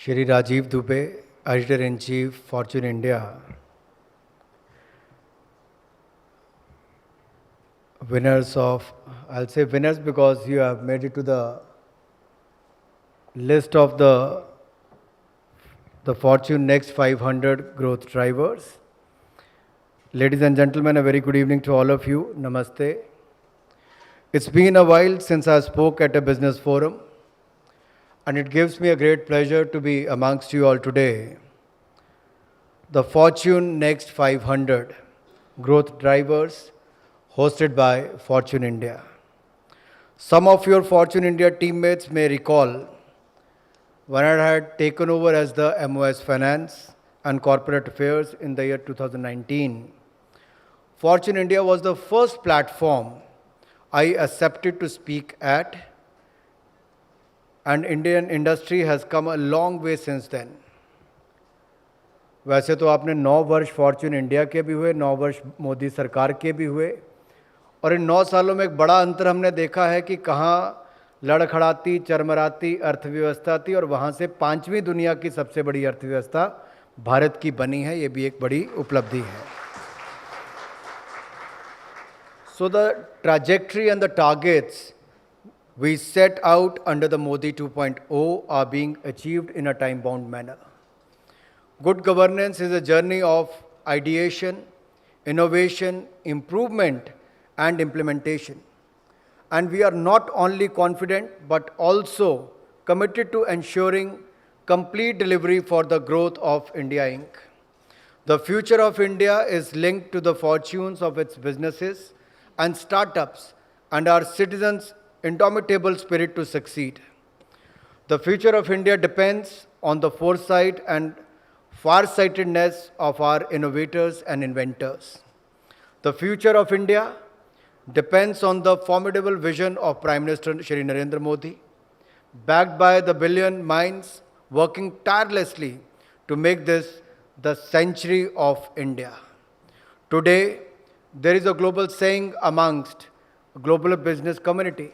Shri Rajiv Dubey, Editor-in-Chief, Fortune India. Winners of, I'll say winners because you have made it to the list of the Fortune Next 500 growth drivers. Ladies and gentlemen, a very good evening to all of you. Namaste. It's been a while since I spoke at a business forum, and it gives me a great pleasure to be amongst you all today. The Fortune Next 500 growth drivers hosted by Fortune India. Some of your Fortune India teammates may recall when I had taken over as the MOS Finance and Corporate Affairs in the year 2019. Fortune India was the first platform I accepted to speak at, and Indian industry has come a long way since then. वैसे तो आपने 9 वर्ष Fortune India के भी हुए, 9 वर्ष मोदी सरकार के भी हुए, और इन 9 सालों में एक बड़ा अंतर हमने देखा है कि कहाँ लड़खड़ाती, चरमराती अर्थव्यवस्था थी और वहाँ से 5वीं दुनिया की सबसे बड़ी अर्थव्यवस्था भारत की बनी है। ये भी एक बड़ी उपलब्धि है। So the trajectory and the targets we set out under the Modi 2.0 are being achieved in a time-bound manner. Good governance is a journey of ideation, innovation, improvement, and implementation. And we are not only confident, but also committed to ensuring complete delivery for the growth of India Inc. The future of India is linked to the fortunes of its businesses and startups and our citizens' indomitable spirit to succeed. The future of India depends on the foresight and farsightedness of our innovators and inventors. The future of India depends on the formidable vision of Prime Minister Shri Narendra Modi, backed by the billion minds working tirelessly to make this the century of India. Today, there is a global saying amongst the global business community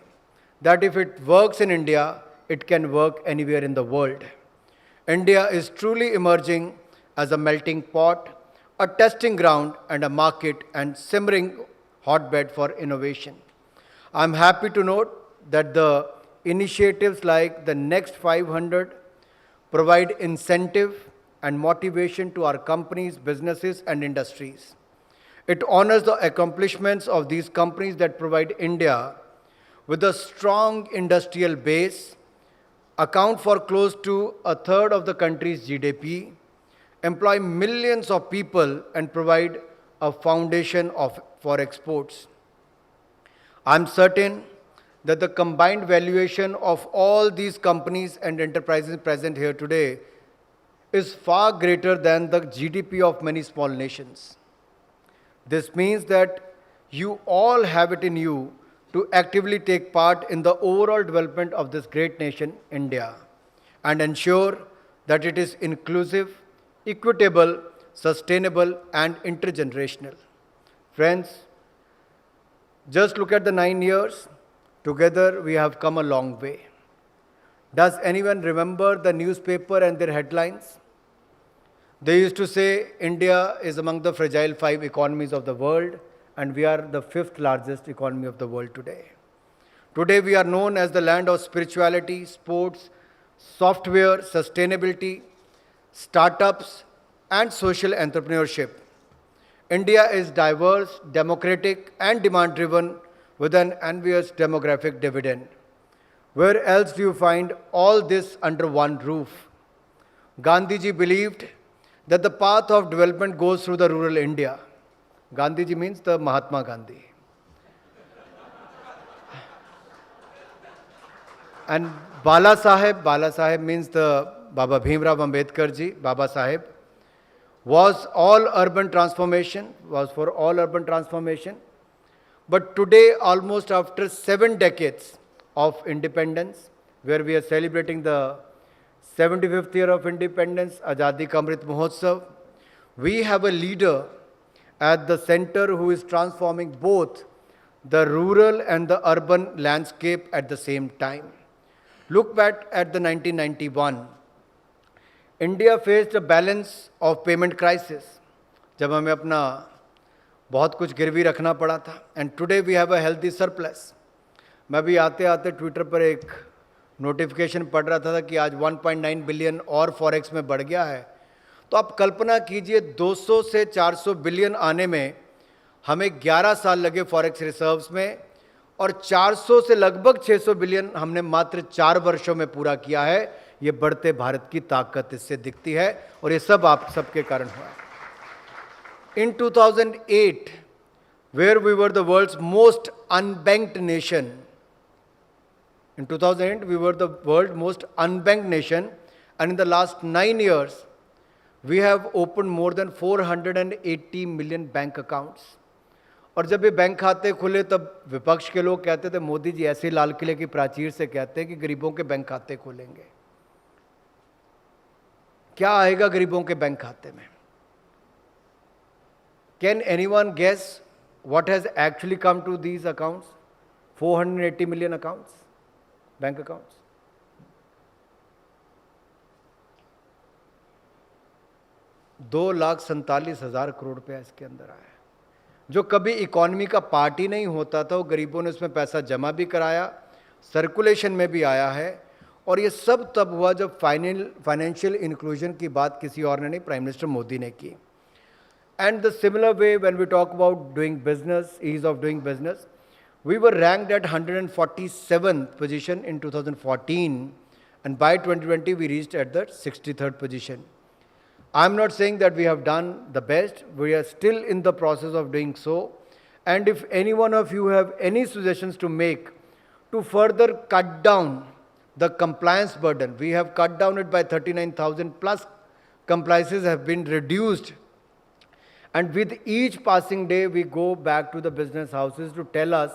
that if it works in India, it can work anywhere in the world. India is truly emerging as a melting pot, a testing ground, and a market and simmering hotbed for innovation. I'm happy to note that the initiatives like the Next 500 provide incentive and motivation to our companies, businesses, and industries. It honors the accomplishments of these companies that provide India with a strong industrial base, account for close to a third of the country's GDP, employ millions of people, and provide a foundation for exports. I'm certain that the combined valuation of all these companies and enterprises present here today is far greater than the GDP of many small nations. This means that you all have it in you to actively take part in the overall development of this great nation, India, and ensure that it is inclusive, equitable, sustainable, and intergenerational. Friends, just look at the 9 years. Together, we have come a long way. Does anyone remember the newspaper and their headlines? They used to say India is among the fragile 5 economies of the world, and we are the 5th largest economy of the world today. Today, we are known as the land of spirituality, sports, software, sustainability, startups, and social entrepreneurship. India is diverse, democratic, and demand-driven with an envious demographic dividend. Where else do you find all this under one roof? Gandhiji believed that the path of development goes through the rural India. Gandhiji means the Mahatma Gandhi. And Bala Saheb means the Baba Bhimrao Ambedkar ji, Baba Saheb, was for all urban transformation. But today, almost after 7 decades of independence, where we are celebrating the 75th year of independence, Azadi Ka Amrit Mahotsav, we have a leader at the center who is transforming both the rural and the urban landscape at the same time. Look back at the 1991. India faced a balance of payment crisis. जब हमें अपना बहुत कुछ गिरवी रखना पड़ा था. And today we have a healthy surplus. मैं भी आते आते ट्विटर पर एक नोटिफिकेशन पढ़ रहा था कि आज 1.9 बिलियन और फॉरेक्स में बढ़ गया है. तो आप कल्पना कीजिए 200 से 400 बिलियन आने में हमें 11 साल लगे फॉरेक्स रिजर्व्स में, और 400 से लगभग 600 बिलियन हमने मात्र 4 वर्षों में पूरा किया है. ये बढ़ते भारत की ताकत इससे दिखती है, और ये सब आप सबके कारण हुआ है. In 2008, where we were the world's most unbanked nation, in 2008 we were the world's most unbanked nation, and in the last 9 years, we have opened more than 480 million bank accounts. और जब ये बैंक खाते खुले तब विपक्ष के लोग कहते थे मोदी जी ऐसे लाल किले की प्राचीर से कहते हैं कि गरीबों के बैंक खाते खोलेंगे. क्या आएगा गरीबों के बैंक खाते में? Can anyone guess what has actually come to these accounts? 480 million accounts, bank accounts. ₹2,47,000 crore रुपया इसके अंदर आया है. जो कभी इकोनॉमी का पार्ट ही नहीं होता था, वो गरीबों ने उसमें पैसा जमा भी कराया, सर्कुलेशन में भी आया है. और ये सब तब हुआ जब फाइनेंशियल इंक्लूजन की बात किसी और ने नहीं, प्राइम मिनिस्टर मोदी ने की. And the similar way, when we talk about doing business, ease of doing business, we were ranked at 147th position in 2014, and by 2020 we reached at the 63rd position. I'm not saying that we have done the best. We are still in the process of doing so. And if any one of you have any suggestions to make to further cut down the compliance burden, we have cut down it by 39,000 plus compliances have been reduced. And with each passing day, we go back to the business houses to tell us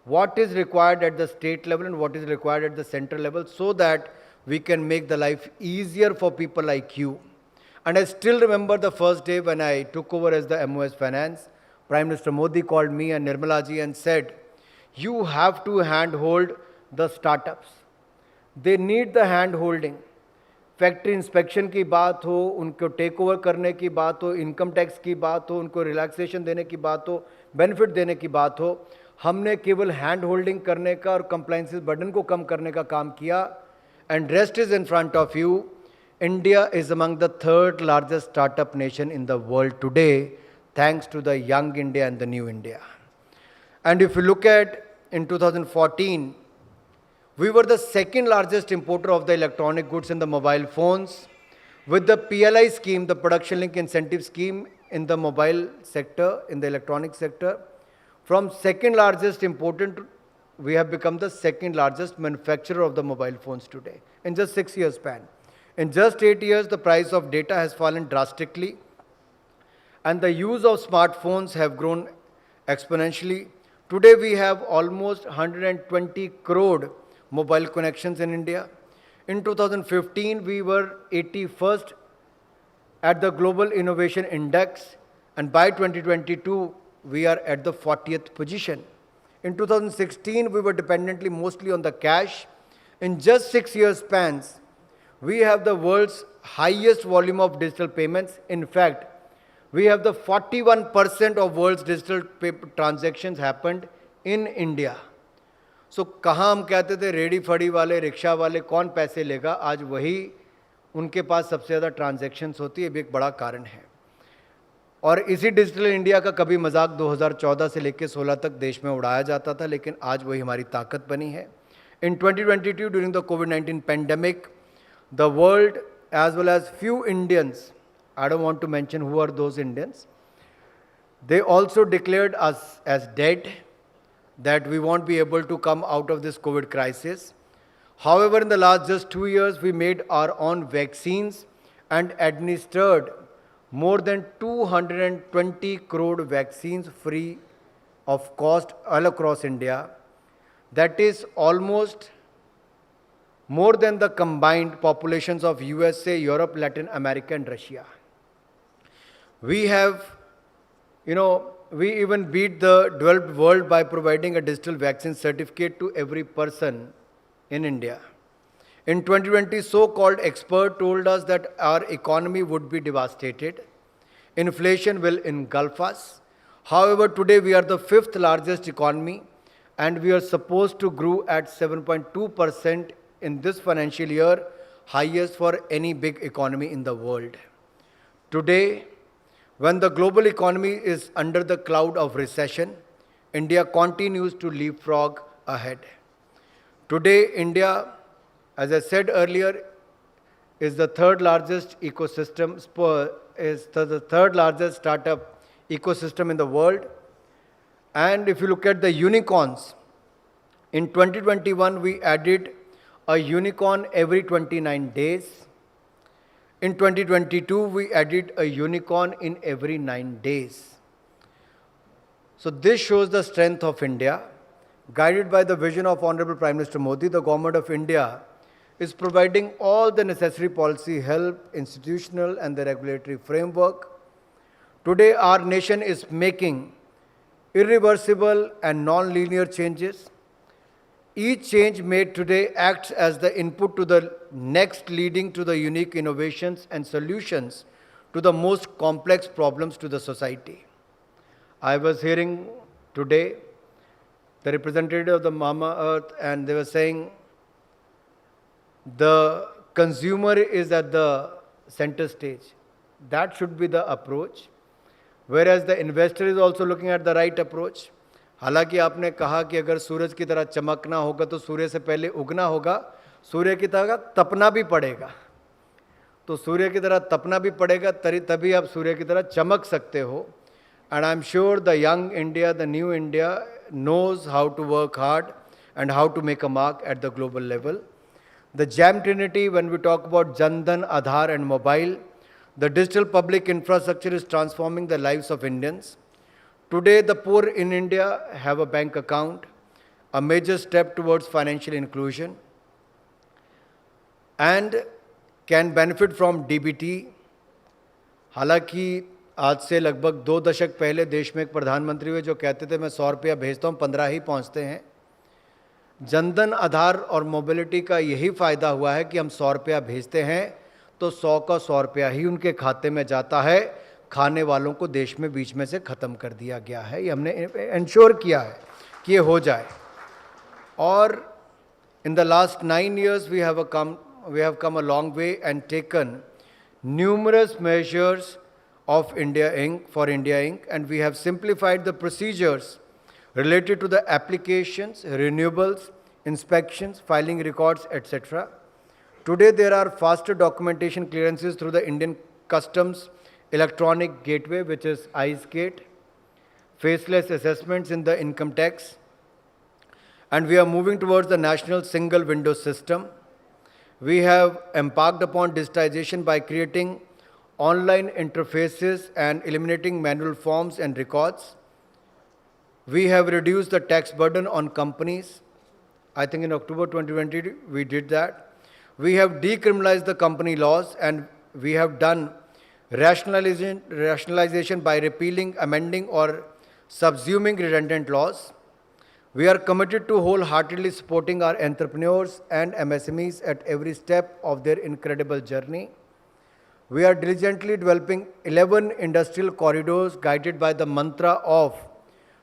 what is required at the state level and what is required at the central level, so that we can make the life easier for people like you. And I still remember the first day when I took over as the MOS Finance. Prime Minister Modi called me and Nirmala ji and said, you have to handhold the startups. They need the hand holding. Factory inspection की बात हो, उनको take over करने की बात हो, income tax की बात हो, उनको रिलैक्सेशन देने की बात हो, बेनिफिट देने की बात हो, हमने केवल हैंड होल्डिंग करने का और कंप्लायंसेस बर्डन को कम करने का काम किया. And rest is in front of you. India is among the 3rd largest startup nation in the world today, thanks to the young India and the new India. And if you look at in 2014, we were the 2nd largest importer of the electronic goods and the mobile phones, with the PLI scheme, the production link incentive scheme in the mobile sector, in the electronic sector. From 2nd largest importer, we have become the 2nd largest manufacturer of the mobile phones today in just 6 years span. In just 8 years, the price of data has fallen drastically, and the use of smartphones have grown exponentially. Today, we have almost 120 crore mobile connections in India. In 2015, we were 81st at the Global Innovation Index, and by 2022, we are at the 40th position. In 2016, we were dependently mostly on the cash. In just 6 years spans, we have the world's highest volume of digital payments. In fact, we have the 41% of world's digital transactions happened in India. सो कहाँ हम कहते थे ready फड़ी वाले, rickshaw वाले कौन पैसे लेगा, आज वही उनके पास सबसे ज़्यादा ट्रांजैक्शंस होती है. भी एक बड़ा कारण है. और इसी डिजिटल इंडिया का कभी मजाक 2014 से लेकर 16 तक देश में उड़ाया जाता था, लेकिन आज वही हमारी ताकत बनी है. इन 2022 ड्यूरिंग द कोविड-19 pandemic, the world as well as few Indians, I don't want to mention who are those Indians, they also declared us as dead, that we won't be able to come out of this COVID crisis. However, in the last just 2 years, we made our own vaccines and administered more than 220 crore vaccines free of cost all across India. That is almost more than the combined populations of USA, Europe, Latin America, and Russia. We have, we even beat the developed world by providing a digital vaccine certificate to every person in India. In 2020, so-called expert told us that our economy would be devastated. Inflation will engulf us. However, today we are the fifth largest economy and we are supposed to grow at 7.2% in this financial year, highest for any big economy in the world. Today, when the global economy is under the cloud of recession, India continues to leapfrog ahead. Today, India, as I said earlier, is the third largest ecosystem, is the third largest startup ecosystem in the world. And if you look at the unicorns, in 2021 we added a unicorn every 29 days. In 2022 we added a unicorn in every 9 days. So this shows the strength of India. Guided by the vision of Honorable Prime Minister Modi, the Government of India is providing all the necessary policy help, institutional and the regulatory framework. Today, our nation is making irreversible and non-linear changes. Each change made today acts as the input to the next, leading to the unique innovations and solutions to the most complex problems to the society. I was hearing today the representative of the Mama Earth, and they were saying the consumer is at the center stage. That should be the approach. Whereas the investor is also looking at the right approach. हालांकि आपने कहा कि अगर सूरज की तरह चमकना होगा तो सूर्य से पहले उगना होगा, सूर्य की तरह तपना भी पड़ेगा. तो सूर्य की तरह तपना भी पड़ेगा, तभी आप सूर्य की तरह चमक सकते हो. And I'm sure the young India, the new India, knows how to work hard and how to make a mark at the global level. The Jam Trinity, when we talk about Jandan, Aadhaar and mobile, the digital public infrastructure is transforming the lives of Indians. Today, the poor in India have a bank account, a major step towards financial inclusion, and can benefit from DBT. हालांकि आज से लगभग 2 दशक पहले देश में एक प्रधानमंत्री हुए जो कहते थे मैं 100 रुपया भेजता हूँ 15 ही पहुँचते हैं. जनधन, आधार और मोबिलिटी का यही फ़ायदा हुआ है कि हम 100 रुपया भेजते हैं तो 100 का 100 रुपया ही उनके खाते में जाता है. खाने वालों को देश में बीच में से ख़त्म कर दिया गया है. ये हमने इंश्योर किया है कि ये हो जाए. और in the last 9 years we have come a long way and taken numerous measures of India Inc., and we have simplified the procedures related to the applications, renewables, inspections, filing records, etc. Today there are faster documentation clearances through the Indian Customs electronic gateway, which is ICE Gate, faceless assessments in the income tax, and we are moving towards the national single window system. We have embarked upon digitization by creating online interfaces and eliminating manual forms and records. We have reduced the tax burden on companies. I think in October 2020 we did that. We have decriminalized the company laws, and we have done rationalization by repealing, amending or subsuming redundant laws. We are committed to wholeheartedly supporting our entrepreneurs and MSMEs at every step of their incredible journey. We are diligently developing 11 industrial corridors guided by the mantra of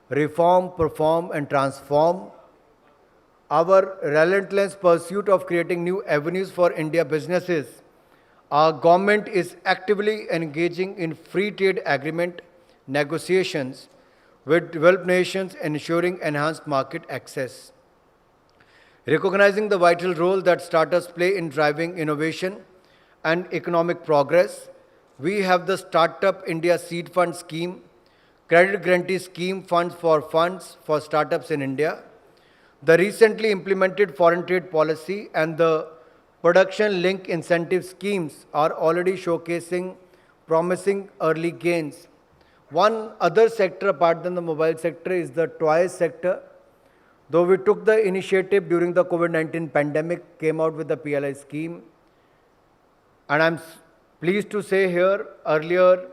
reform, perform and transform. Our relentless pursuit of creating new avenues for India businesses. Our government is actively engaging in free trade agreement negotiations with developed nations, ensuring enhanced market access. Recognizing the vital role that startups play in driving innovation and economic progress, we have the Startup India Seed Fund Scheme, Credit Guarantee Scheme funds for startups in India, the recently implemented foreign trade policy and the production link incentive schemes are already showcasing promising early gains. One other sector apart than the mobile sector is the toys sector. Though we took the initiative during the COVID-19 pandemic, came out with the PLI scheme. And I'm pleased to say here, earlier,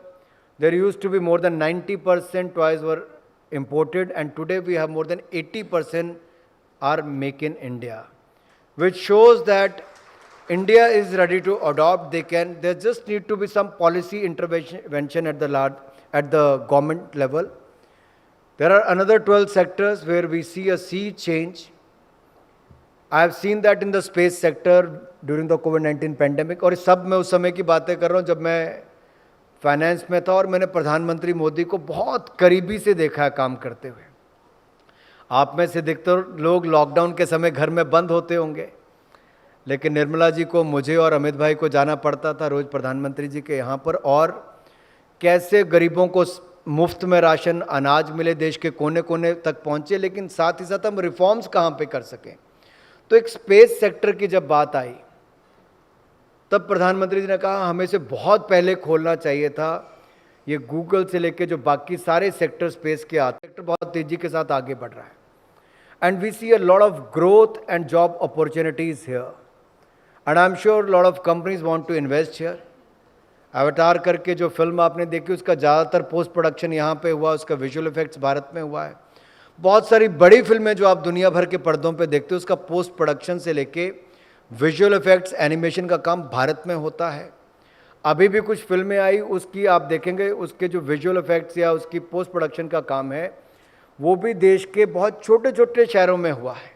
there used to be more than 90% toys were imported, and today we have more than 80% are made in India, which shows that India is ready to adopt. There just need to be some policy intervention at the government level. There are another 12 sectors where we see a sea change. I have seen that in the space sector during the COVID-19 pandemic. और सब मैं उस समय की बातें कर रहा हूँ जब मैं फाइनेंस में था और मैंने प्रधानमंत्री मोदी को बहुत करीबी से देखा है काम करते हुए. आप में से अधिकतर लोग लॉकडाउन के समय घर में बंद होते होंगे, लेकिन निर्मला जी को, मुझे और अमित भाई को जाना पड़ता था रोज प्रधानमंत्री जी के यहाँ पर, और कैसे गरीबों को मुफ्त में राशन अनाज मिले, देश के कोने कोने तक पहुँचे, लेकिन साथ ही साथ हम रिफॉर्म्स कहाँ पे कर सकें. तो एक स्पेस सेक्टर की जब बात आई तब प्रधानमंत्री जी ने कहा हमें इसे बहुत पहले खोलना चाहिए था. ये गूगल से लेके जो बाकी सारे सेक्टर स्पेस के आते, सेक्टर बहुत तेजी के साथ आगे बढ़ रहा है. And we see a lot of growth and job opportunities here, and I am sure lot of companies want to invest here. अवतार करके जो फिल्म आपने देखी उसका ज़्यादातर पोस्ट प्रोडक्शन यहाँ पे हुआ, उसका विजुअल इफेक्ट्स भारत में हुआ है. बहुत सारी बड़ी फिल्में जो आप दुनिया भर के पर्दों पे देखते हो उसका पोस्ट प्रोडक्शन से लेके विजुअल इफेक्ट्स एनिमेशन का काम भारत में होता है. अभी भी कुछ फिल्में आई, उसकी आप देखेंगे उसके जो विजुअल इफेक्ट्स या उसकी पोस्ट प्रोडक्शन का काम है वो भी देश के बहुत छोटे छोटे शहरों में हुआ है.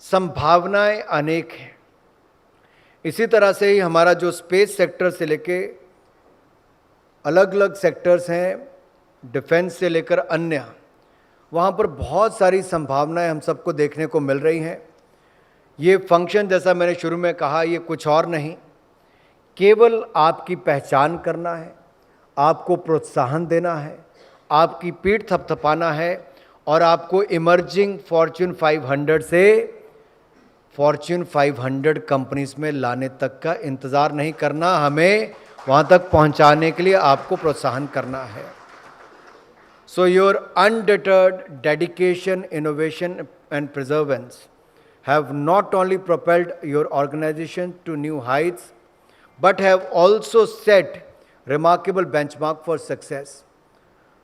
संभावनाएं अनेक हैं. इसी तरह से ही हमारा जो स्पेस सेक्टर से लेके अलग अलग सेक्टर्स हैं, डिफेंस से लेकर अन्य, वहाँ पर बहुत सारी संभावनाएं हम सबको देखने को मिल रही हैं. ये फंक्शन, जैसा मैंने शुरू में कहा, ये कुछ और नहीं, केवल आपकी पहचान करना है, आपको प्रोत्साहन देना है, आपकी पीठ थपथपाना है और आपको इमर्जिंग फॉर्च्यून 500 से फॉर्च्यून 500 कंपनीज में लाने तक का इंतज़ार नहीं करना. हमें वहाँ तक पहुँचाने के लिए आपको प्रोत्साहन करना है. So your undeterred dedication, innovation and perseverance have not only propelled your organization to new heights, but have also set remarkable benchmark for success.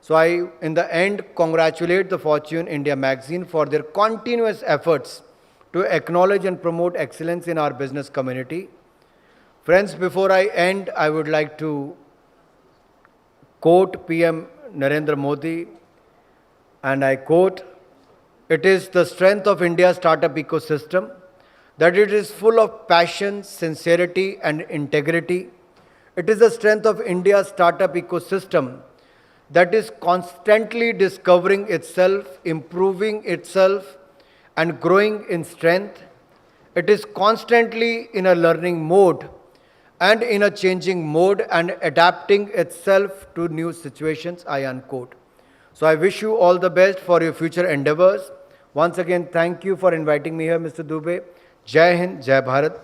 So I, in the end, congratulate the Fortune India magazine for their continuous efforts to acknowledge and promote excellence in our business community. Friends, before I end, I would like to quote PM Narendra Modi, and I quote, "It is the strength of India's startup ecosystem that it is full of passion, sincerity and integrity. It is the strength of India's startup ecosystem that is constantly discovering itself, improving itself and growing in strength. It is constantly in a learning mode and in a changing mode and adapting itself to new situations," I unquote. So I wish you all the best for your future endeavors. Once again, thank you for inviting me here, Mr. Dubey. Jai Hind, Jai Bharat.